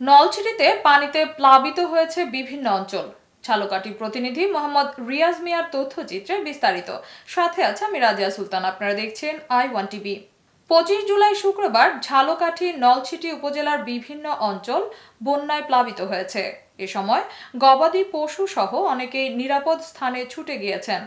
নলছিটিতে পানিতে প্লাবিত হয়েছে বিভিন্ন অঞ্চল। ঝালকাঠি প্রতিনিধি মোহাম্মদ রিয়াজ মিয়ার তথ্যচিত্রে বিস্তারিত। সাথে আছে আমি রাজিয়া সুলতান। আপনারা দেখছেন I1 টিভি। 25 জুলাই শুক্রবার ঝালকাঠি নলছিটি উপজেলার বিভিন্ন অঞ্চল বন্যায় প্লাবিত হয়েছে। এ সময় গবাদি পশু সহ অনেকেই নিরাপদ স্থানে ছুটে গিয়েছেন।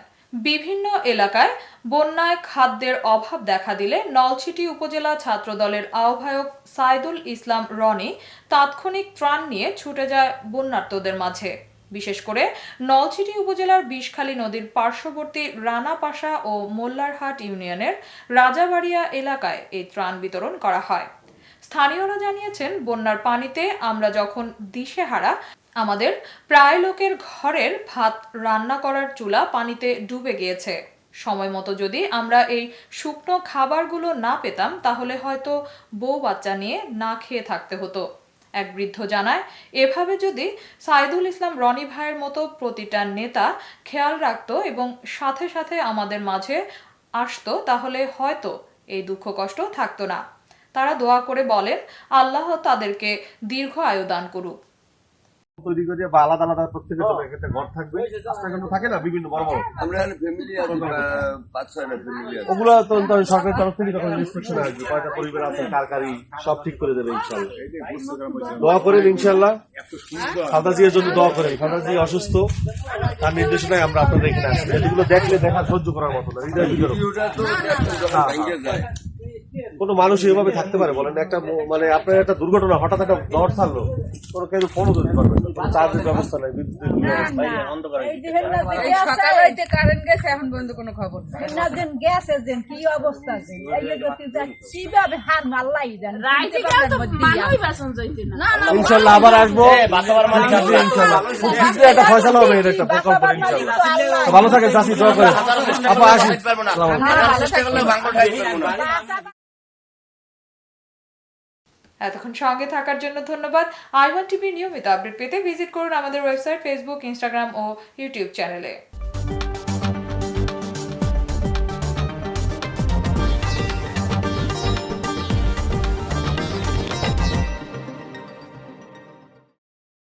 বিভিন্ন এলাকায় বন্যায় খাদ্যের অভাব দেখা দিলে নলছিটি উপজেলা ছাত্রদলের আহ্বায়ক সাইদুল ইসলাম রনি তাৎক্ষণিক ত্রাণ নিয়ে ছুটে যায় বন্যার্তদের মাঝে। বিশেষ করে নলছিটি উপজেলার বিষখালী নদীর পার্শ্ববর্তী রানাপাশা ও মোল্লারহাট ইউনিয়নের রাজাবাড়িয়া এলাকায় এই ত্রাণ বিতরণ করা হয়। স্থানীয়রা জানিয়েছেন, বন্যার পানিতে আমরা যখন দিশেহারা, আমাদের প্রায় লোকের ঘরের ভাত রান্না করার চুলা পানিতে ডুবে গিয়েছে। সময় মতো যদি আমরা এই শুকনো খাবারগুলো না পেতাম তাহলে হয়তো বউ বাচ্চা নিয়ে না খেয়ে থাকতে হতো। এক বৃদ্ধ জানায়, এভাবে যদি সাইদুল ইসলাম রনি ভাইয়ের মতো প্রতিটা নেতা খেয়াল রাখতো এবং সাথে সাথে আমাদের মাঝে আসতো তাহলে হয়তো এই দুঃখ কষ্ট থাকতো না। তারা দোয়া করে বলেন, আল্লাহ তাদেরকে দীর্ঘ আয়ু দান করুক। তৈরি করে বা আলাদা আলাদা প্রত্যেকের জন্য একটা ঘর থাকবে, আশ্রয়কেন্দ্র থাকে না বিভিন্ন বড় বড়, আমরা ফ্যামিলি আছে 5-6টা ফ্যামিলি আছে। ওগুলো তো সরকারের তরফ থেকে যখন ইন্সপেকশন আসবে কয়টা পরিবার আছে কারকারি সব ঠিক করে দেবে ইনশাল্লাহ। দোয়া করেন ইনশাল্লাহ, খালেদা জিয়ার জন্য দোয়া করেন। খালেদা জি অসুস্থ, তার নির্দেশনায় আমরা আপনাদের এখানে আসি। এগুলো দেখলে দেখা সহ্য করার মতো না, হৃদয় বিদারক। ভিডিওটা তো যখন ভেঙে যায়, কোনো মানুষ এভাবে থাকতে পারে বলেন? একটা মানে আপনার একটা দুর্ঘটনা, হঠাৎ একটা ঝড় ছাড়লো, কোনো কেউ ফোনও ধরতে পারবেন না, কোনো চার্জের ব্যবস্থা নাই, বিদ্যুতের ব্যবস্থা নাই, অন্ধকার। সকালে কারেন্ট গেছে, এখন পর্যন্ত কোনো খবর নাই। গ্যাস এজেন্ট কি অবস্থা আছে কিভাবে হার মাল্লাই জান ইনশাল্লাহ আবার আসবো ইনশাল্লাহ, খুব শীঘ্রই একটা ফয়সালা হবে এর একটা প্রকল্প ইনশাল্লাহ। ভালো থাকেন চাষি, দোয়া করেন। আপা আসি। এতক্ষণ সঙ্গে থাকার জন্য ধন্যবাদ। I1 টিভি নিয়মিত আপডেট পেতে ভিজিট করুন আমাদের ওয়েবসাইট, ফেসবুক, ইনস্টাগ্রাম ও ইউটিউব চ্যানেলে।